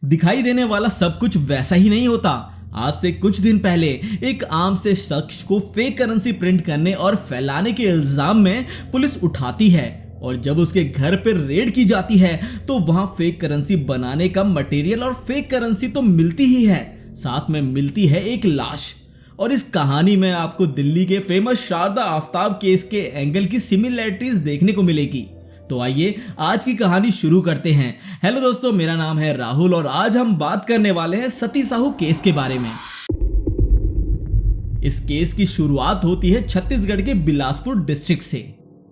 दिखाई देने वाला सब कुछ वैसा ही नहीं होता। आज से कुछ दिन पहले एक आम से शख्स को फेक करेंसी प्रिंट करने और फैलाने के इल्जाम में पुलिस उठाती है और जब उसके घर पर रेड की जाती है तो वहां फेक करेंसी बनाने का मटेरियल और फेक करेंसी तो मिलती ही है, साथ में मिलती है एक लाश। और इस कहानी में आपको दिल्ली के फेमस शारदा आफताब केस के एंगल की सिमिलैरिटीज देखने को मिलेगी। तो आइए आज की कहानी शुरू करते हैं। हेलो दोस्तों, मेरा नाम है राहुल और आज हम बात करने वाले हैं सती साहू केस के बारे में। इस केस की शुरुआत होती है छत्तीसगढ़ के बिलासपुर डिस्ट्रिक्ट से।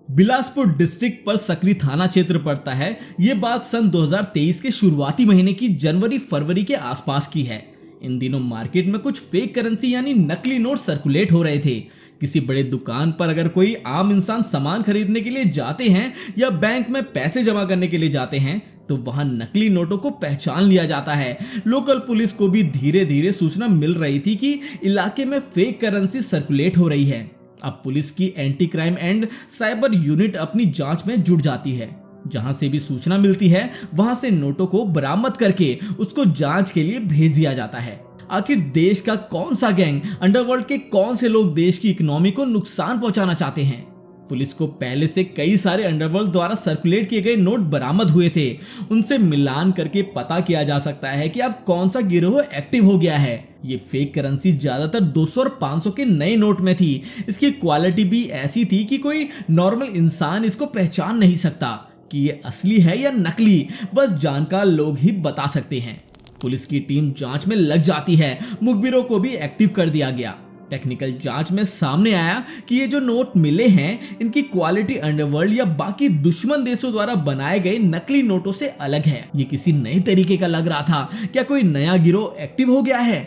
बिलासपुर डिस्ट्रिक्ट पर सकरी थाना क्षेत्र पड़ता है। ये बात सन 2023 के शुरुआती महीने की जनवरी फरवरी के आसपास की है। इन दिनों मार्केट में कुछ फेक करेंसी यानी नकली नोट सर्कुलेट हो रहे थे। किसी बड़े दुकान पर अगर कोई आम इंसान सामान खरीदने के लिए जाते हैं या बैंक में पैसे जमा करने के लिए जाते हैं तो वहां नकली नोटों को पहचान लिया जाता है। लोकल पुलिस को भी धीरे धीरे सूचना मिल रही थी कि इलाके में फेक करेंसी सर्कुलेट हो रही है। अब पुलिस की anti crime and cyber unit अपनी जांच में जुट जाती है। जहां से भी सूचना मिलती है वहां से नोटों को बरामद करके उसको जांच के लिए भेज दिया जाता है। आखिर देश का कौन सा गैंग, अंडरवर्ल्ड के कौन से लोग देश की इकोनॉमी को नुकसान पहुंचाना चाहते हैं? पुलिस को पहले से कई सारे अंडरवर्ल्ड द्वारा सर्कुलेट किए गए नोट बरामद हुए थे। उनसे मिलान करके पता किया जा सकता है कि अब कौन सा गिरोह एक्टिव हो गया है। ये फेक करेंसी ज्यादातर 200 और 500 के नए नोट में थी। इसकी क्वालिटी भी ऐसी थी कि कोई नॉर्मल इंसान इसको पहचान नहीं सकता कि ये असली है या नकली। बस जानकार लोग ही बता सकते हैं। पुलिस की टीम जांच में लग जाती है। मुखबिरों को भी एक्टिव कर दिया गया। टेक्निकल जांच में सामने आया कि ये जो नोट मिले हैं इनकी क्वालिटी अंडरवर्ल्ड या बाकी दुश्मन देशों द्वारा बनाए गए नकली नोटों से अलग है। ये किसी नए तरीके का लग रहा था। क्या कोई नया गिरोह एक्टिव हो गया है?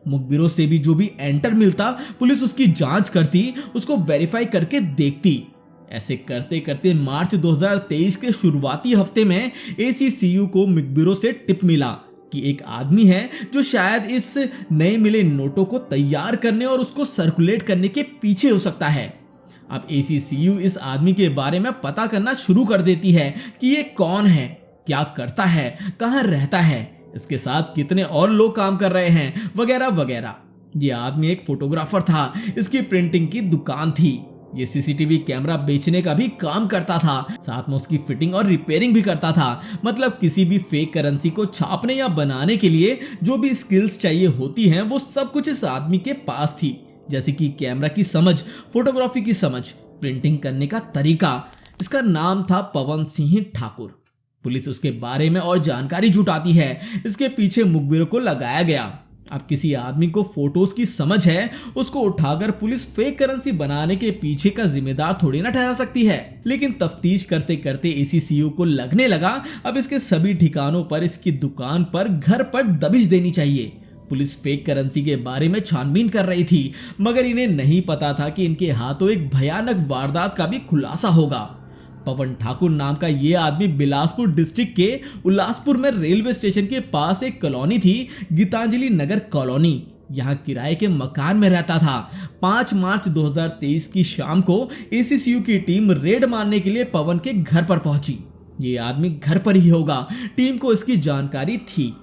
मुखबिरों से भी जो भी एंटर मिलता पुलिस उसकी जांच करती, उसको वेरीफाई करके देखती। ऐसे करते करते मार्च 2023 के शुरुआती हफ्ते में ACCU को मुखबिरों से टिप मिला कि एक आदमी है जो शायद इस नए मिले नोटों को तैयार करने और उसको सर्कुलेट करने के पीछे हो सकता है। अब ACCU इस आदमी के बारे में पता करना शुरू कर देती है कि ये कौन है, क्या करता है, कहाँ रहता है, इसके साथ कितने और लोग काम कर रहे हैं, वगैरह वगैरह। ये आदमी एक फोटोग्राफर था। इसकी प्रिंटिंग की दुकान थी। ये CCTV कैमरा बेचने का भी काम करता था, साथ में उसकी फिटिंग और रिपेयरिंग भी करता था। मतलब किसी भी फेक करेंसी को छापने या बनाने के लिए जो भी स्किल्स चाहिए होती हैं वो सब कुछ इस आदमी के पास थी, जैसे कि कैमरा की समझ, फोटोग्राफी की समझ, प्रिंटिंग करने का तरीका। इसका नाम था पवन सिंह ठाकुर। पुलिस उसके बारे में और जानकारी जुटाती है। इसके पीछे मुखबिरों को लगाया गया। अब किसी आदमी को फोटोज की समझ है, उसको उठाकर पुलिस फेक करेंसी बनाने के पीछे का जिम्मेदार थोड़ी ना ठहरा सकती है। लेकिन तफ्तीश करते करते ACCU को लगने लगा अब इसके सभी ठिकानों पर, इसकी दुकान पर, घर पर दबिश देनी चाहिए। पुलिस फेक करेंसी के बारे में छानबीन कर रही थी, मगर इन्हें नहीं पता था कि इनके हाथों एक भयानक वारदात का भी खुलासा होगा। पवन ठाकुर नाम का ये आदमी बिलासपुर डिस्ट्रिक्ट के उल्लासपुर में रेलवे स्टेशन के पास एक कॉलोनी थी, गीतांजलि नगर कॉलोनी। यहाँ किराए के मकान में रहता था। 5 मार्च 2023 की शाम को ACCU की टीम रेड मारने के लिए पवन के घर पर पहुंची। ये आदमी घर पर ही होगा, टीम को इसकी जानकारी थी।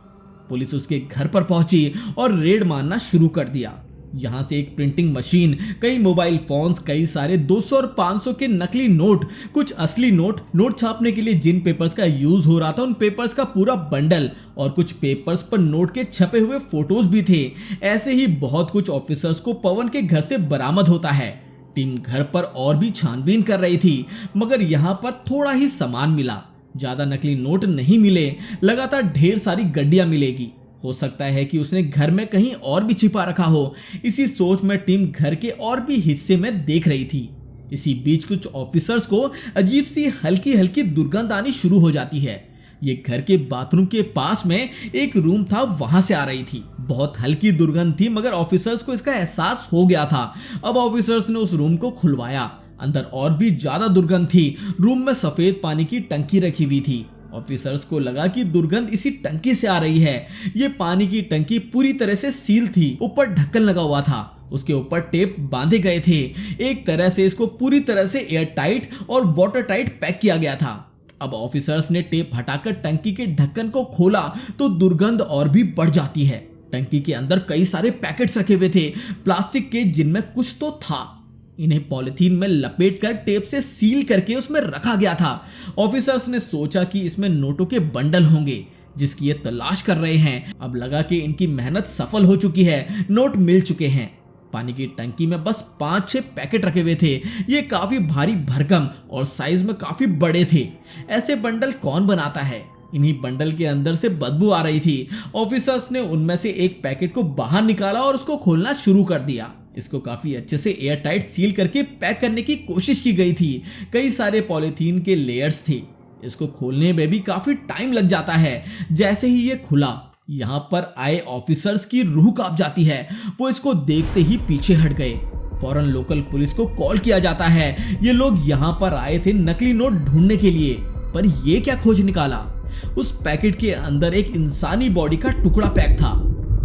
पुलिस उसके घर पर पहुंची और रेड मारना शुरू कर दिया। यहाँ से एक प्रिंटिंग मशीन, कई मोबाइल फोन्स, कई सारे 200 और 500 के नकली नोट, कुछ असली नोट छापने के लिए जिन पेपर्स का यूज हो रहा था उन पेपर्स का पूरा बंडल और कुछ पेपर्स पर नोट के छपे हुए फोटोज भी थे। ऐसे ही बहुत कुछ ऑफिसर्स को पवन के घर से बरामद होता है। टीम घर पर और भी छानबीन कर रही थी, मगर यहाँ पर थोड़ा ही सामान मिला। ज्यादा नकली नोट नहीं मिले। लगातार ढेर सारी गड्डियां मिलेगी। हो सकता है कि उसने घर में कहीं और भी छिपा रखा हो। इसी सोच में टीम घर के और भी हिस्से में देख रही थी। इसी बीच कुछ ऑफिसर्स को अजीब सी हल्की हल्की दुर्गंध आनी शुरू हो जाती है। ये घर के बाथरूम के पास में एक रूम था, वहां से आ रही थी। बहुत हल्की दुर्गंध थी, मगर ऑफिसर्स को इसका एहसास हो गया था। अब ऑफिसर्स ने उस रूम को खुलवाया। अंदर और भी ज्यादा दुर्गंध थी। रूम में सफेद पानी की टंकी रखी हुई थी। ऑफिसर्स को लगा कि दुर्गंध इसी टंकी से आ रही है। ये पानी की टंकी पूरी तरह से सील थी, ऊपर ढक्कन लगा हुआ था, उसके ऊपर टेप बांधे गए थे। एक तरह से इसको पूरी तरह से एयर टाइट और वाटर टाइट पैक किया गया था। अब ऑफिसर्स ने टेप हटाकर टंकी के ढक्कन को खोला तो दुर्गंध और भी बढ़ जाती है। टंकी के अंदर कई सारे पैकेट्स रखे हुए थे प्लास्टिक के, जिनमें कुछ तो था। इन्हें पॉलिथीन में लपेटकर टेप से सील करके उसमें रखा गया था। ऑफिसर्स ने सोचा कि इसमें नोटों के बंडल होंगे जिसकी ये तलाश कर रहे हैं। अब लगा कि इनकी मेहनत सफल हो चुकी है, नोट मिल चुके हैं। पानी की टंकी में बस 5-6 पैकेट रखे हुए थे। ये काफी भारी भरकम और साइज में काफी बड़े थे। ऐसे बंडल कौन बनाता है? इन्हीं बंडल के अंदर से बदबू आ रही थी। ऑफिसर्स ने उनमें से एक पैकेट को बाहर निकाला और उसको खोलना शुरू कर दिया। इसको काफी अच्छे से एयर टाइट सील करके पैक करने की कोशिश की गई थी। कई सारे पॉलिथीन के लेयर्स थे। इसको खोलने में भी काफी टाइम लग जाता है। जैसे ही ये खुला, यहाँ पर आए ऑफिसर्स की रूह कांप जाती है। वो इसको देखते ही पीछे हट गए। फौरन लोकल पुलिस को कॉल किया जाता है। ये लोग यहाँ पर आए थे नकली नोट ढूंढने के लिए, पर ये क्या खोज निकाला? उस पैकेट के अंदर एक इंसानी बॉडी का टुकड़ा पैक था।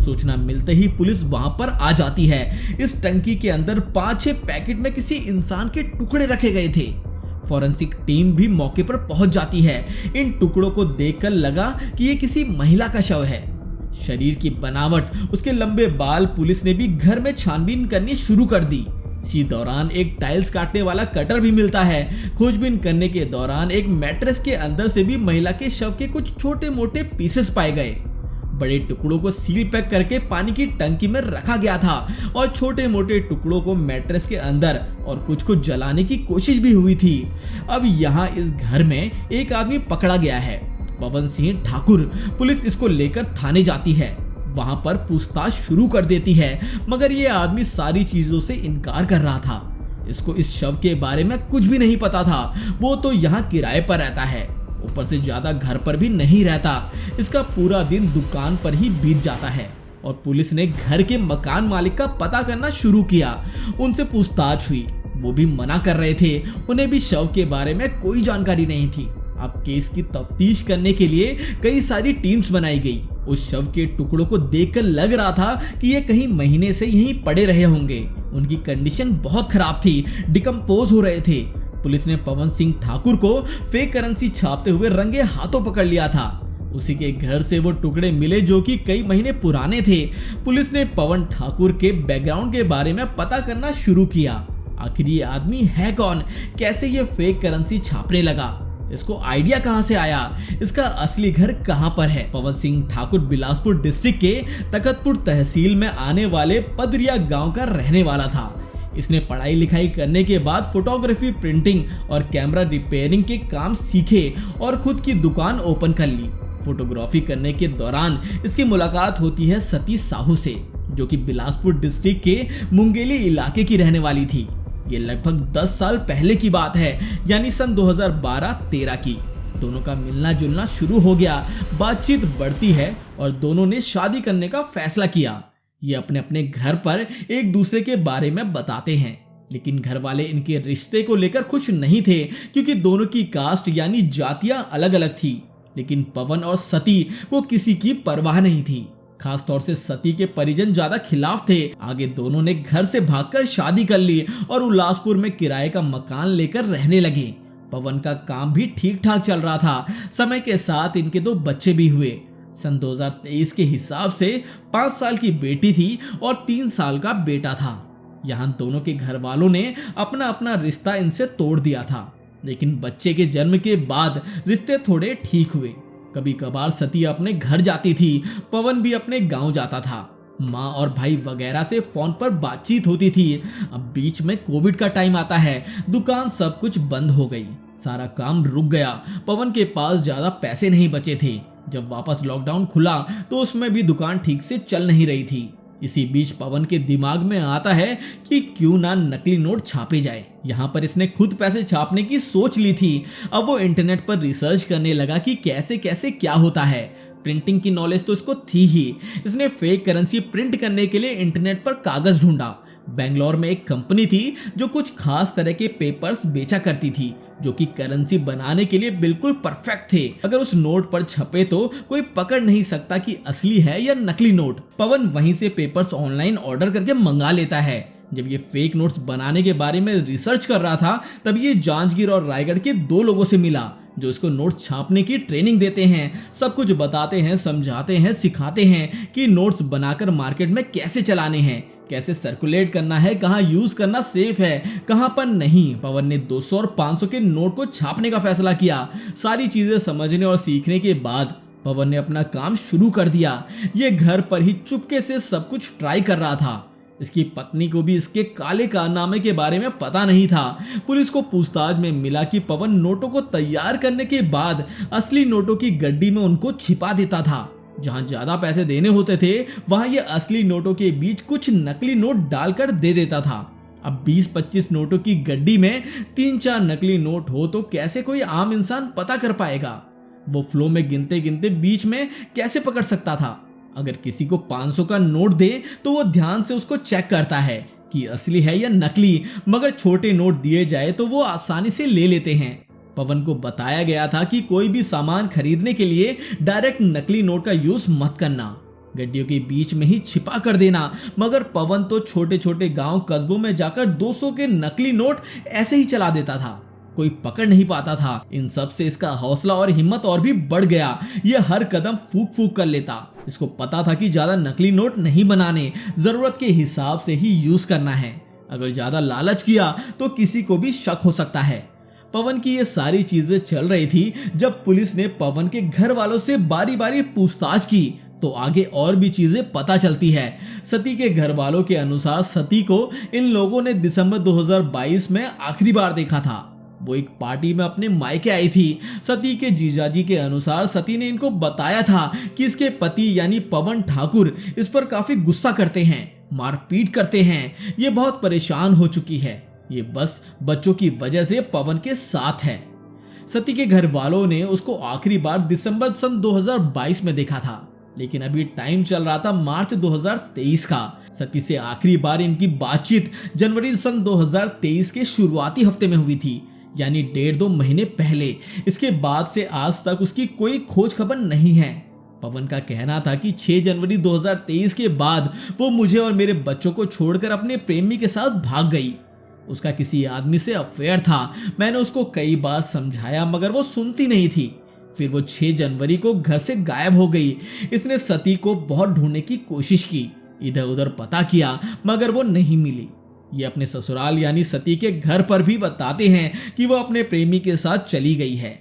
सूचना मिलते ही पुलिस वहां पर आ जाती है। इस टंकी के अंदर 5-6 पैकेट में किसी इंसान के टुकड़े रखे गए थे। फॉरेंसिक टीम भी मौके पर पहुंच जाती है। इन टुकड़ों को देखकर लगा कि ये किसी महिला का शव है। शरीर की बनावट, उसके लंबे बाल, पुलिस ने भी घर में छानबीन करनी शुरू कर दी। इसी दौरान एक टाइल्स काटने वाला कटर भी मिलता है। खोजबीन करने के दौरान एक मैट्रेस के अंदर से भी महिला के शव के कुछ छोटे मोटे पीसेस पाए गए। बड़े टुकड़ों को सील पैक करके पानी की टंकी में रखा गया था और छोटे मोटे टुकड़ों को मैट्रेस के अंदर और कुछ को जलाने की कोशिश भी हुई थी। अब यहाँ इस घर में एक आदमी पकड़ा गया है, पवन सिंह ठाकुर। पुलिस इसको लेकर थाने जाती है। वहां पर पूछताछ शुरू कर देती है, मगर ये आदमी सारी चीजों से इनकार कर रहा था। इसको इस शव के बारे में कुछ भी नहीं पता था। वो तो यहाँ किराए पर रहता है, ऊपर से ज्यादा घर पर भी नहीं रहता। इसका पूरा दिन दुकान पर ही बीत जाता है। और पुलिस ने घर के मकान मालिक का पता करना शुरू किया। उनसे पूछताछ हुई, वो भी मना कर रहे थे। उन्हें भी शव के बारे में कोई जानकारी नहीं थी। अब केस की तफ्तीश करने के लिए कई सारी टीम्स बनाई गई। उस शव के टुकड़ों को देखकर लग रहा था कि ये कहीं महीने से यहीं पड़े रहे होंगे। उनकी कंडीशन बहुत खराब थी, डिकम्पोज हो रहे थे। पुलिस ने पवन सिंह ठाकुर को फेक करेंसी छापते हुए रंगे हाथों पकड़ लिया था। उसी के घर से वो टुकड़े मिले जो कि कई महीने पुराने थे। पुलिस ने पवन ठाकुर के बैकग्राउंड के बारे में पता करना शुरू किया। आखिर ये आदमी है कौन? कैसे ये फेक करेंसी छापने लगा? इसको आइडिया कहां से आया? इसका असली घर कहां पर है? पवन सिंह ठाकुर बिलासपुर डिस्ट्रिक्ट के तखतपुर तहसील में आने वाले पदरिया गांव का रहने वाला था। इसने पढ़ाई लिखाई करने के बाद फोटोग्राफी, प्रिंटिंग और कैमरा रिपेयरिंग के काम सीखे और खुद की दुकान ओपन कर ली। फोटोग्राफी करने के दौरान इसकी मुलाकात होती है सती साहू से, जो कि बिलासपुर डिस्ट्रिक्ट के मुंगेली इलाके की रहने वाली थी। ये लगभग 10 साल पहले की बात है, यानी सन 2012-13 की। दोनों का मिलना जुलना शुरू हो गया, बातचीत बढ़ती है और दोनों ने शादी करने का फैसला किया। ये अपने अपने घर पर एक दूसरे के बारे में बताते हैं, लेकिन घर वाले इनके रिश्ते को लेकर खुश नहीं थे, क्योंकि दोनों की कास्ट यानी जातियां अलग अलग थी। लेकिन पवन और सती को किसी की परवाह नहीं थी। खास तौर से सती के परिजन ज्यादा खिलाफ थे। आगे दोनों ने घर से भागकर शादी कर ली और उल्लासपुर में किराए का मकान लेकर रहने लगे। पवन का काम भी ठीक ठाक चल रहा था। समय के साथ इनके 2 बच्चे भी हुए। सन 2023 के हिसाब से 5 साल की बेटी थी और 3 साल का बेटा था। यहाँ दोनों के घर वालों ने अपना अपना रिश्ता इनसे तोड़ दिया था, लेकिन बच्चे के जन्म के बाद रिश्ते थोड़े ठीक हुए। कभी कभार सती अपने घर जाती थी, पवन भी अपने गांव जाता था। माँ और भाई वगैरह से फोन पर बातचीत होती थी। अब बीच में कोविड का टाइम आता है, दुकान सब कुछ बंद हो गई, सारा काम रुक गया। पवन के पास ज्यादा पैसे नहीं बचे थे। जब वापस लॉकडाउन खुला तो उसमें भी दुकान ठीक से चल नहीं रही थी। इसी बीच पवन के दिमाग में आता है कि क्यों ना नकली नोट छापे जाए। यहाँ पर इसने खुद पैसे छापने की सोच ली थी। अब वो इंटरनेट पर रिसर्च करने लगा कि कैसे कैसे क्या होता है। प्रिंटिंग की नॉलेज तो इसको थी ही। इसने फेक करेंसी प्रिंट करने के लिए इंटरनेट पर कागज ढूंढा। बेंगलोर में एक कंपनी थी जो कुछ खास तरह के पेपर्स बेचा करती थी, जो कि करेंसी बनाने के लिए बिल्कुल परफेक्ट थे। अगर उस नोट पर छपे तो कोई पकड़ नहीं सकता कि असली है या नकली नोट। पवन वहीं से पेपर्स ऑनलाइन ऑर्डर करके मंगा लेता है। जब ये फेक नोट्स बनाने के बारे में रिसर्च कर रहा था, तब ये जांजगीर और रायगढ़ के 2 लोगों से मिला जो इसको नोट्स छापने की ट्रेनिंग देते हैं, सब कुछ बताते हैं, समझाते हैं, सिखाते हैं कि नोट्स बनाकर मार्केट में कैसे चलाने हैं, कैसे सर्कुलेट करना है, कहाँ यूज करना सेफ है, कहाँ पर नहीं। पवन ने 200 और 500 के नोट को छापने का फैसला किया। सारी चीजें समझने और सीखने के बाद पवन ने अपना काम शुरू कर दिया। ये घर पर ही चुपके से सब कुछ ट्राई कर रहा था। इसकी पत्नी को भी इसके काले कारनामे के बारे में पता नहीं था। पुलिस को पूछताछ में मिला कि पवन नोटों को तैयार करने के बाद असली नोटों की गड्डी में उनको छिपा देता था। जहां ज्यादा पैसे देने होते थे वहां ये असली नोटों के बीच कुछ नकली नोट डालकर दे देता था। अब 20-25 नोटों की गड्डी में 3-4 नकली नोट हो तो कैसे कोई आम इंसान पता कर पाएगा? वो फ्लो में गिनते गिनते बीच में कैसे पकड़ सकता था? अगर किसी को 500 का नोट दे तो वो ध्यान से उसको चेक करता है कि असली है या नकली, मगर छोटे नोट दिए जाए तो वो आसानी से ले लेते हैं। पवन को बताया गया था कि कोई भी सामान खरीदने के लिए डायरेक्ट नकली नोट का यूज मत करना, गड्डियों के बीच में ही छिपा कर देना। मगर पवन तो छोटे छोटे गांव कस्बों में जाकर 200 के नकली नोट ऐसे ही चला देता था। कोई पकड़ नहीं पाता था। इन सब से इसका हौसला और हिम्मत और भी बढ़ गया। ये हर कदम फूक फूक कर लेता। इसको पता था कि ज्यादा नकली नोट नहीं बनाने, जरूरत के हिसाब से ही यूज करना है। अगर ज्यादा लालच किया तो किसी को भी शक हो सकता है। पवन की ये सारी चीजें चल रही थी जब पुलिस ने पवन के घर वालों से बारी बारी पूछताछ की तो आगे और भी चीजें पता चलती है। सती के घर वालों के अनुसार सती को इन लोगों ने दिसंबर 2022 में आखिरी बार देखा था। वो एक पार्टी में अपने मायके आई थी। सती के जीजाजी के अनुसार सती ने इनको बताया था कि इसके पति यानी पवन ठाकुर इस पर काफी गुस्सा करते हैं, मारपीट करते हैं। ये बहुत परेशान हो चुकी है। ये बस बच्चों की वजह से पवन के साथ है। सती के घर वालों ने उसको आखिरी बार दिसंबर सन 2022 में देखा था, लेकिन अभी टाइम चल रहा था मार्च 2023 का। सती से आखिरी बार इनकी बातचीत जनवरी सन 2023 के शुरुआती हफ्ते में हुई थी, यानी 1.5-2 महीने पहले। इसके बाद से आज तक उसकी कोई खोज खबर नहीं है। पवन का कहना था कि 6 जनवरी 2023 के बाद वो मुझे और मेरे बच्चों को छोड़कर अपने प्रेमी के साथ भाग गई। उसका किसी आदमी से अफेयर था। मैंने उसको कई बार समझाया मगर वो सुनती नहीं थी। फिर वो 6 जनवरी को घर से गायब हो गई। इसने सती को बहुत ढूंढने की कोशिश की, इधर उधर पता किया मगर वो नहीं मिली। ये अपने ससुराल यानी सती के घर पर भी बताते हैं कि वो अपने प्रेमी के साथ चली गई है।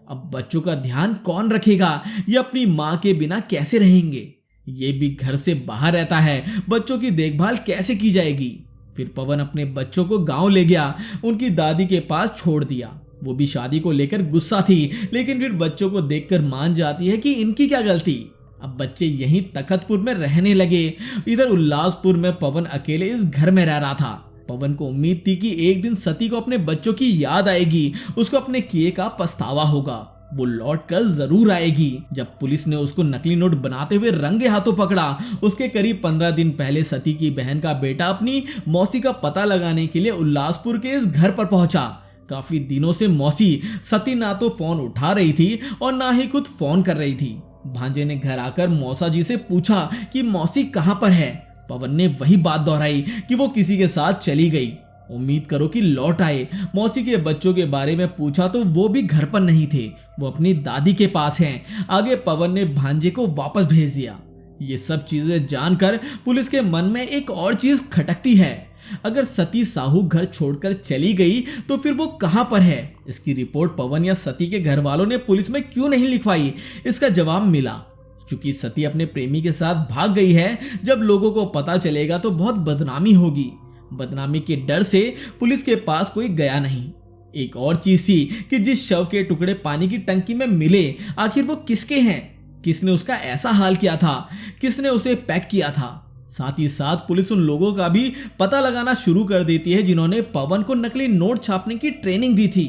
अब बच्चों का ध्यान कौन रखेगा? ये अपनी माँ के बिना कैसे रहेंगे? ये भी घर से बाहर रहता है, बच्चों की देखभाल कैसे की जाएगी? फिर पवन अपने बच्चों को गांव ले गया, उनकी दादी के पास छोड़ दिया। वो भी शादी को लेकर गुस्सा थी, लेकिन फिर बच्चों को देखकर मान जाती है कि इनकी क्या गलती। अब बच्चे यहीं तखतपुर में रहने लगे। इधर उल्लासपुर में पवन अकेले इस घर में रह रहा था। पवन को उम्मीद थी कि एक दिन सती को अपने बच्चों की याद आएगी, उसको अपने किए का पछतावा होगा, वो लौट कर जरूर आएगी। जब पुलिस ने उसको नकली नोट बनाते हुए रंगे हाथों पकड़ा, उसके करीब 15 दिन पहले सती की बहन का बेटा अपनी मौसी का पता लगाने के लिए उल्लासपुर के इस घर पर पहुंचा। काफी दिनों से मौसी सती ना तो फोन उठा रही थी और ना ही खुद फोन कर रही थी। भांजे ने घर आकर मौसा जी से पूछा कि मौसी कहां पर है। पवन ने वही बात दोहराई कि वो किसी के साथ चली गई, उम्मीद करो कि लौट आए। मौसी के बच्चों के बारे में पूछा तो वो भी घर पर नहीं थे, वो अपनी दादी के पास हैं। आगे पवन ने भांजे को वापस भेज दिया। ये सब चीजें जानकर पुलिस के मन में एक और चीज खटकती है। अगर सती साहू घर छोड़कर चली गई तो फिर वो कहां पर है? इसकी रिपोर्ट पवन या सती के घर वालों ने पुलिस में क्यों नहीं लिखवाई? इसका जवाब मिला, क्योंकि सती अपने प्रेमी के साथ भाग गई है। जब लोगों को पता चलेगा तो बहुत बदनामी होगी। बदनामी के डर से पुलिस के पास कोई गया नहीं। एक और चीज थी कि जिस शव के टुकड़े पानी की टंकी में मिले, आखिर वो किसके हैं? किसने उसका ऐसा हाल किया था? किसने उसे पैक किया था? साथ ही साथ पुलिस उन लोगों का भी पता लगाना शुरू कर देती है जिन्होंने पवन को नकली नोट छापने की ट्रेनिंग दी थी।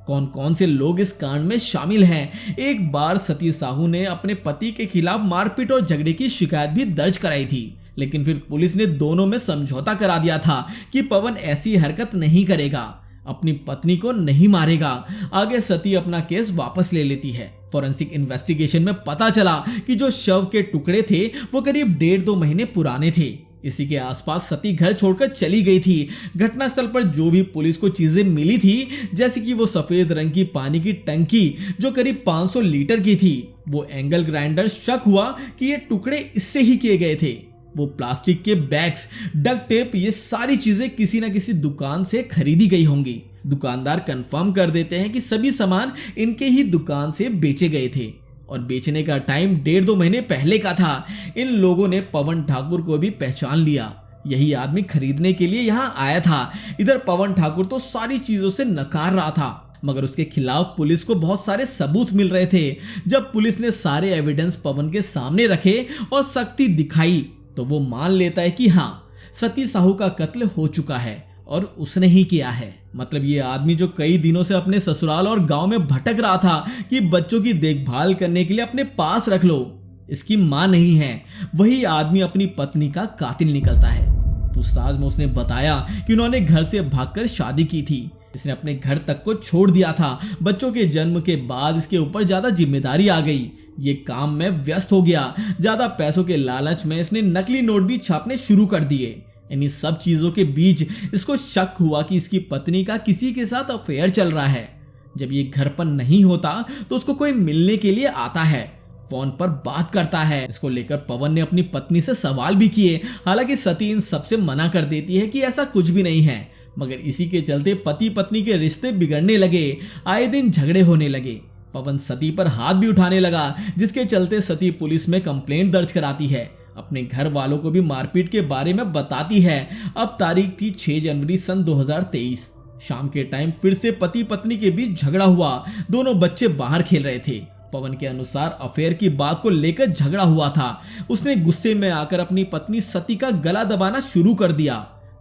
कौन कौन से लोग इस कांड में शामिल हैं? एक बार सती साहू ने अपने पति के खिलाफ मारपीट और झगड़े की शिकायत भी दर्ज कराई थी, लेकिन फिर पुलिस ने दोनों में समझौता करा दिया था कि पवन ऐसी हरकत नहीं करेगा, अपनी पत्नी को नहीं मारेगा। आगे सती अपना केस वापस ले लेती है। फॉरेंसिक इन्वेस्टिगेशन में पता चला कि जो शव के टुकड़े थे वो करीब 1.5-2 महीने पुराने थे। इसी के आसपास सती घर छोड़कर चली गई थी। घटनास्थल पर जो भी पुलिस को चीजें मिली थी, जैसे कि वो सफेद रंग की पानी की टंकी जो करीब 500 लीटर की थी, वो एंगल ग्राइंडर, शक हुआ कि ये टुकड़े इससे ही किए गए थे। वो प्लास्टिक के बैग्स, डक्ट टेप, ये सारी चीजें किसी न किसी दुकान से खरीदी गई होंगी। दुकानदार कंफर्म कर देते हैं कि सभी सामान इनके ही दुकान से बेचे गए थे और बेचने का टाइम 1.5-2 महीने पहले का था। इन लोगों ने पवन ठाकुर को भी पहचान लिया। यही आदमी खरीदने के लिए यहाँ आया था। इधर पवन ठाकुर तो सारी चीजों से नकार रहा था, मगर उसके खिलाफ पुलिस को बहुत सारे सबूत मिल रहे थे। जब पुलिस ने सारे एविडेंस पवन के सामने रखे और सख्ती दिखाई, तो वो मान लेता है कि हाँ, सती साहू का कत्ल हो चुका है और उसने ही किया है। मतलब ये आदमी जो कई दिनों से अपने ससुराल और गांव में भटक रहा था कि बच्चों की देखभाल करने के लिए अपने पास रख लो, इसकी मां नहीं है, वही आदमी अपनी पत्नी का कातिल निकलता है। पूछताछ में उसने बताया कि उन्होंने घर से भागकर शादी की थी। इसने अपने घर तक को छोड़ दिया था। बच्चों के जन्म के बाद इसके ऊपर ज्यादा जिम्मेदारी आ गई। ये काम में व्यस्त हो गया। ज्यादा पैसों के लालच में इसने नकली नोट भी छापने शुरू कर दिए। इन्हीं सब चीजों के बीच इसको शक हुआ कि इसकी पत्नी का किसी के साथ अफेयर चल रहा है। जब ये घर पर नहीं होता तो उसको कोई मिलने के लिए आता है, फोन पर बात करता है। इसको लेकर पवन ने अपनी पत्नी से सवाल भी किए। हालांकि सती इन सब से मना कर देती है कि ऐसा कुछ भी नहीं है, मगर इसी के चलते पति पत्नी के रिश्ते बिगड़ने लगे। आए दिन झगड़े होने लगे। पवन सती पर हाथ भी उठाने लगा, जिसके चलते सती पुलिस में कंप्लेंट दर्ज कराती है। अपने घर वालों को भी मारपीट के बारे में बताती है। अब तारीख थी 6 जनवरी सन 2023। शाम के टाइम फिर से पति पत्नी के बीच झगड़ा हुआ। दोनों बच्चे बाहर खेल रहे थे। पवन के अनुसार अफेयर की बात को लेकर झगड़ा हुआ था। उसने गुस्से में आकर अपनी पत्नी सती का गला दबाना शुरू कर दिया।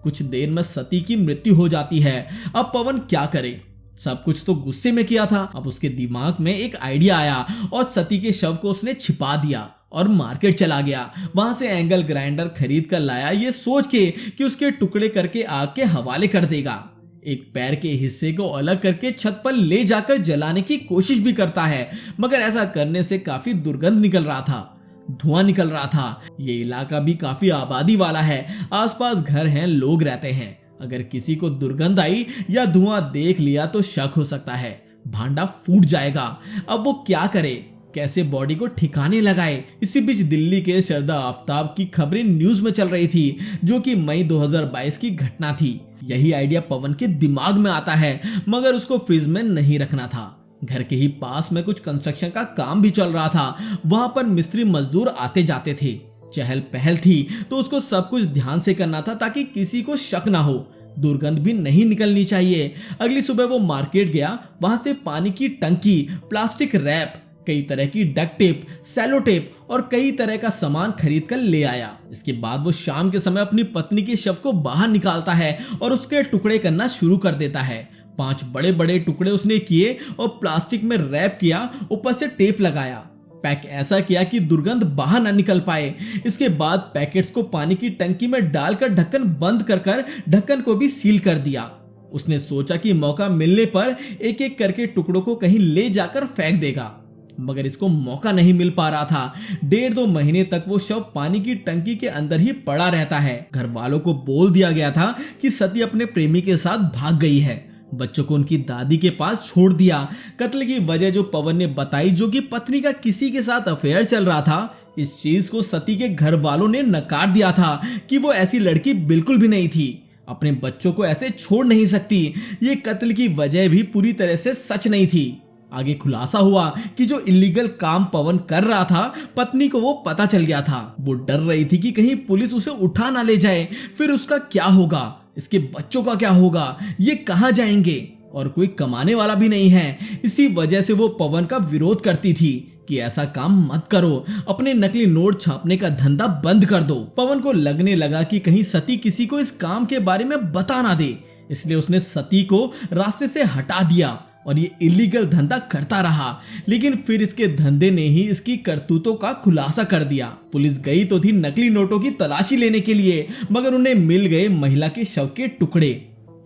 कुछ देर में सती की मृत्यु हो जाती है। अब पवन क्या करे? सब कुछ तो गुस्से में किया था। अब उसके दिमाग में एक आइडिया आया और सती के शव को उसने छिपा दिया और मार्केट चला गया। वहां से एंगल ग्राइंडर खरीद कर लाया, ये सोच के कि उसके टुकड़े करके आग के हवाले कर देगा। एक पैर के हिस्से को अलग करके छत पर ले जाकर जलाने की कोशिश भी करता है, मगर ऐसा करने से काफी दुर्गंध निकल रहा था, धुआं निकल रहा था। ये इलाका भी काफी आबादी वाला है, आसपास घर हैं, लोग रहते हैं। अगर किसी को दुर्गंध आई या धुआं देख लिया तो शक हो सकता है, भांडा फूट जाएगा। अब वो क्या करे, कैसे बॉडी को ठिकाने लगाए? इसी बीच दिल्ली के शरदा आफ्ताब की खबरें न्यूज में चल रही थी, जो कि मई 2022 की घटना थी। यही आइडिया पवन के दिमाग में आता है, मगर उसको फ्रिज में नहीं रखना था। घर के ही पास में कुछ कंस्ट्रक्शन का काम भी चल रहा था। वहां पर मिस्त्री मजदूर आते जाते थे। चहल पहल थी तो उसको सब कुछ ध्यान से करना था ताकि किसी को शक ना हो। दुर्गंध भी नहीं निकलनी चाहिए। अगली सुबह वो मार्केट गया। वहां से पानी की टंकी, प्लास्टिक रैप, कई तरह की डक्ट टेप, सेलो टेप और कई तरह का सामान खरीद कर ले आया। इसके बाद वो शाम के समय अपनी पत्नी के शव को बाहर निकालता है और उसके टुकड़े करना शुरू कर देता है। 5 बड़े बड़े टुकड़े उसने किए और प्लास्टिक में रैप किया, ऊपर से टेप लगाया। पैक ऐसा किया कि दुर्गंध बाहर न निकल पाए। इसके बाद पैकेट्स को पानी की टंकी में डालकर ढक्कन बंद कर ढक्कन को भी सील कर दिया। उसने सोचा कि मौका मिलने पर एक एक करके टुकड़ों को कहीं ले जाकर फेंक देगा, मगर इसको मौका नहीं मिल पा रहा था। 1.5-2 महीने तक वो शव पानी की टंकी के अंदर ही पड़ा रहता है। घर वालों को बोल दिया गया था कि सती अपने प्रेमी के साथ भाग गई है। बच्चों को उनकी दादी के पास छोड़ दिया। कत्ल की वजह जो पवन ने बताई, जो कि पत्नी का किसी के साथ अफेयर चल रहा था, इस चीज को सती के घर वालों ने नकार दिया था कि वो ऐसी लड़की बिल्कुल भी नहीं थी, अपने बच्चों को ऐसे छोड़ नहीं सकती। ये कत्ल की वजह भी पूरी तरह से सच नहीं थी। आगे खुलासा हुआ कि जो इलीगल काम पवन कर रहा था, पत्नी को वो पता चल गया था। वो डर रही थी कि कहीं पुलिस उसे उठा ना ले जाए, फिर उसका क्या होगा, इसके बच्चों का क्या होगा, ये कहां जाएंगे, और कोई कमाने वाला भी नहीं है। इसी वजह से वो पवन का विरोध करती थी कि ऐसा काम मत करो, अपने नकली नोट छापने का धंधा बंद कर दो। पवन को लगने लगा कि कहीं सती किसी को इस काम के बारे में बता ना दे, इसलिए उसने सती को रास्ते से हटा दिया और ये इलीगल धंधा करता रहा। लेकिन फिर इसके धंधे ने ही इसकी करतूतों का खुलासा कर दिया। पुलिस गई तो थी नकली नोटों की तलाशी लेने के लिए, मगर उन्हें मिल गए महिला के शव के टुकड़े।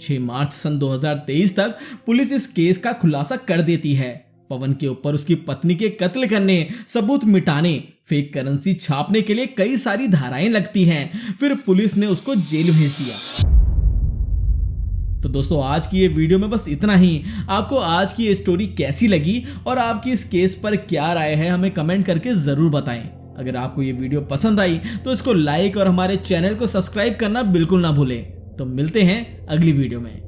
6 मार्च सन 2023 तक पुलिस इस केस का खुलासा कर देती है। पवन के ऊपर उसकी पत्नी के कत्ल करने, सबूत मिटाने, फेक करेंसी छापने के लिए कई सारी धाराएं लगती हैं। फिर पुलिस ने उसको जेल भेज दिया। तो दोस्तों आज की ये वीडियो में बस इतना ही। आपको आज की ये स्टोरी कैसी लगी और आपकी इस केस पर क्या राय है हमें कमेंट करके जरूर बताएं। अगर आपको ये वीडियो पसंद आई तो इसको लाइक और हमारे चैनल को सब्सक्राइब करना बिल्कुल ना भूलें। तो मिलते हैं अगली वीडियो में।